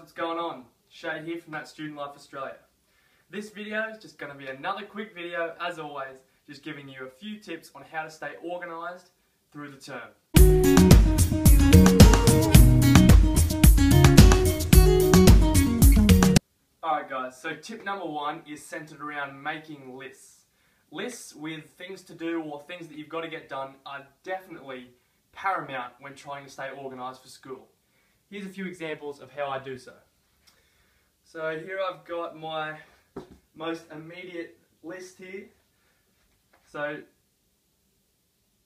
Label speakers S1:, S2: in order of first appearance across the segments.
S1: what's going on? Shay here from ThatStudentLifeAustralia. This video is just going to be another quick video, as always, just giving you a few tips on how to stay organised through the term. Alright guys, so tip number one is centred around making lists. Lists with things to do or things that you've got to get done are definitely paramount when trying to stay organised for school. Here's a few examples of how I do so. So here I've got my most immediate list here. So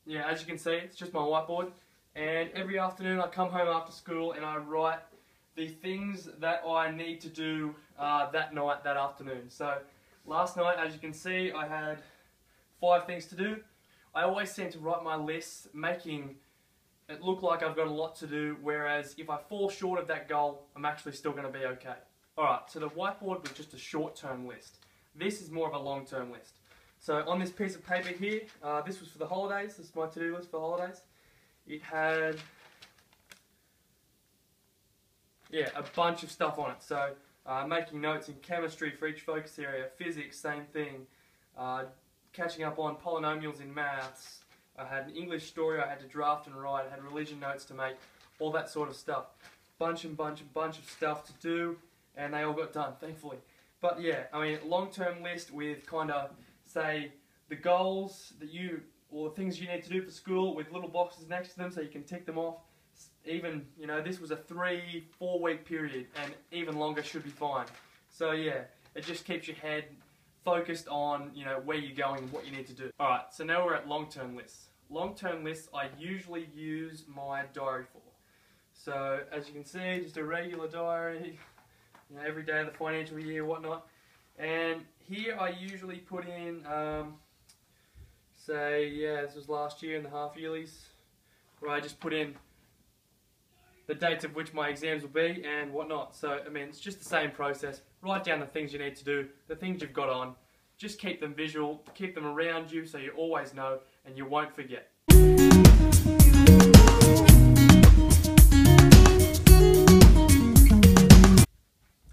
S1: yeah, as you can see, it's just my whiteboard, and every afternoon I come home after school and I write the things that I need to do that night, that afternoon. So last night, as you can see, I had 5 things to do. I always seem to write my lists making it look like I've got a lot to do, whereas if I fall short of that goal, I'm actually still going to be okay. Alright, so the whiteboard was just a short-term list. This is more of a long-term list. So on this piece of paper here, this was for the holidays. This is my to-do list for the holidays. It had a bunch of stuff on it. So making notes in chemistry for each focus area, physics, same thing, catching up on polynomials in maths. I had an English story I had to draft and write, I had religion notes to make, all that sort of stuff. Bunch of stuff to do, and they all got done, thankfully. But yeah, I mean, long-term list with kind of, say, the goals that you, or the things you need to do for school with little boxes next to them so you can tick them off. Even, you know, this was a 3-4 week period, and even longer should be fine. So yeah, it just keeps your head focused on, you know, where you're going and what you need to do. Alright, so now we're at long-term lists. Long-term lists I usually use my diary for. So as you can see, just a regular diary, you know, every day of the financial year, whatnot. And here I usually put in, this was last year in the half-yearlies, where I just put in the dates of which my exams will be and whatnot. So, I mean, it's just the same process. Write down the things you need to do, the things you've got on. Just keep them visual, keep them around you so you always know and you won't forget.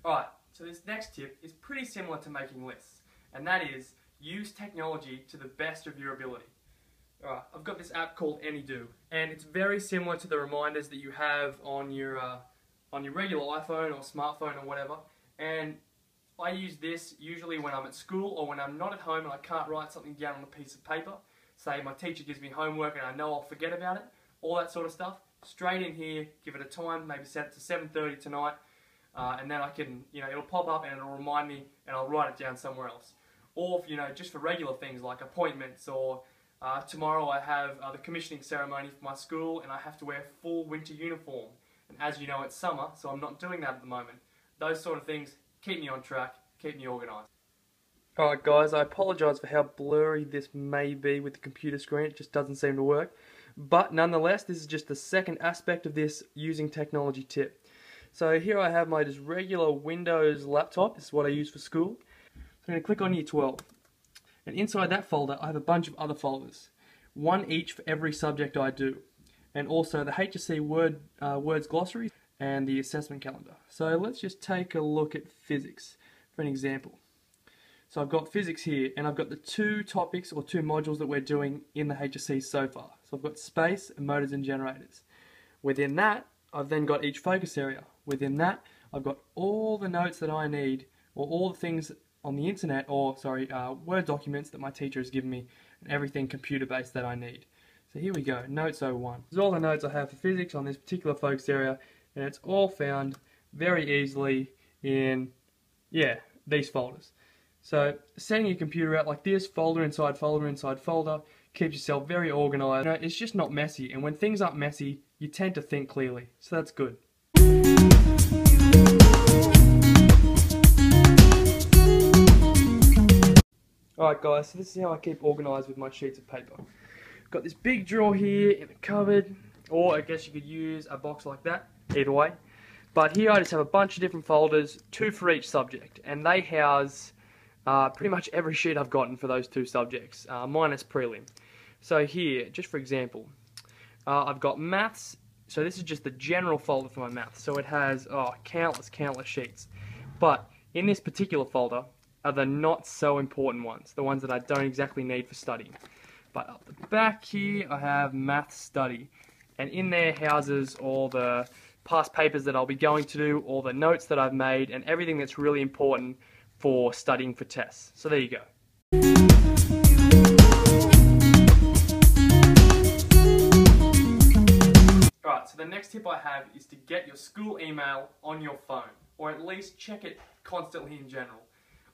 S1: Alright, so this next tip is pretty similar to making lists, and that is use technology to the best of your ability. Alright, I've got this app called AnyDo, and it's very similar to the reminders that you have on your regular iPhone or smartphone or whatever. And I use this usually when I'm at school or when I'm not at home and I can't write something down on a piece of paper. Say my teacher gives me homework and I know I'll forget about it, all that sort of stuff. Straight in here, give it a time, maybe set it to 7:30 tonight, and then I can, you know, it'll pop up and it'll remind me and I'll write it down somewhere else. Or, you know, just for regular things like appointments, or tomorrow I have the commissioning ceremony for my school and I have to wear full winter uniform. And as you know, it's summer, so I'm not doing that at the moment. Those sort of things keep me on track, keep me organised. Alright guys, I apologise for how blurry this may be with the computer screen, it just doesn't seem to work. But nonetheless, this is just the second aspect of this using technology tip. So here I have my just regular Windows laptop, this is what I use for school. So I'm going to click on Year 12. And inside that folder I have a bunch of other folders. One each for every subject I do. And also the HSC words glossary and the assessment calendar. So let's just take a look at physics for an example. So I've got physics here, and I've got the 2 topics or 2 modules that we're doing in the HSC so far. So I've got space and motors and generators. Within that, I've then got each focus area. Within that, I've got all the notes that I need, or all the things on the internet, or Word documents that my teacher has given me, and everything computer-based that I need. So here we go, Notes 01. This is all the notes I have for physics on this particular focus area, and it's all found very easily in, these folders. So setting your computer out like this, folder inside folder, keeps yourself very organised. You know, it's just not messy, and when things aren't messy, you tend to think clearly, so that's good. Alright guys, so this is how I keep organised with my sheets of paper. I've got this big drawer here in the cupboard, or I guess you could use a box like that, either way. But here I just have a bunch of different folders, 2 for each subject, and they house pretty much every sheet I've gotten for those 2 subjects, minus prelim. So here, just for example, I've got maths So this is just the general folder for my maths. So it has countless sheets. But in this particular folder are the not so important ones, the ones that I don't exactly need for studying. But up the back here I have math study, and in there houses all the past papers that I'll be going to do, all the notes that I've made, and everything that's really important for studying for tests. So there you go. Alright, so the next tip I have is to get your school email on your phone, or at least check it constantly in general.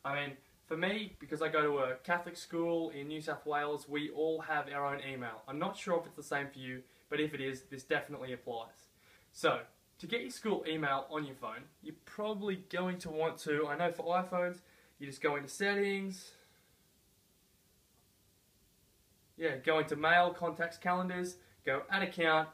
S1: I mean, for me, because I go to a Catholic school in New South Wales, we all have our own email. I'm not sure if it's the same for you, but if it is, this definitely applies. So, to get your school email on your phone, you're probably going to want to, I know for iPhones, you just go into settings, go into mail, contacts, calendars, go add account,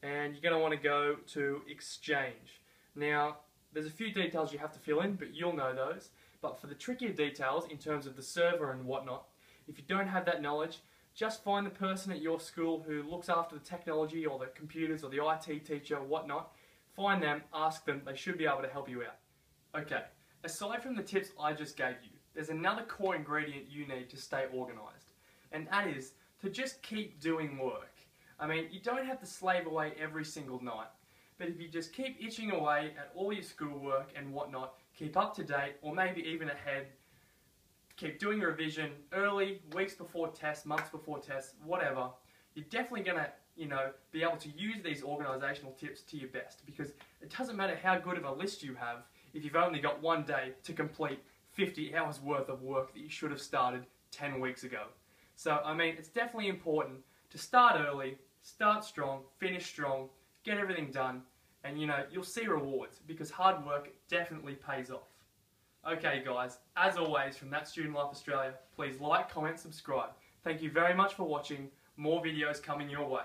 S1: and you're going to want to go to exchange. Now, there's a few details you have to fill in, but you'll know those. But for the trickier details in terms of the server and whatnot, if you don't have that knowledge, just find the person at your school who looks after the technology or the computers or the IT teacher or whatnot. Find them, ask them, they should be able to help you out. Okay, aside from the tips I just gave you, there's another core ingredient you need to stay organised, and that is to just keep doing work. I mean, you don't have to slave away every single night, but if you just keep itching away at all your schoolwork and whatnot, keep up to date, or maybe even ahead, keep doing your revision early, weeks before tests, months before tests, whatever, you're definitely going to, be able to use these organisational tips to your best, because it doesn't matter how good of a list you have if you've only got one day to complete 50 hours worth of work that you should have started 10 weeks ago. So, I mean, it's definitely important to start early, start strong, finish strong, get everything done, and you'll see rewards, because hard work definitely pays off. Okay guys, as always from ThatStudentLifeAustralia, please like, comment, subscribe. Thank you very much for watching. More videos coming your way.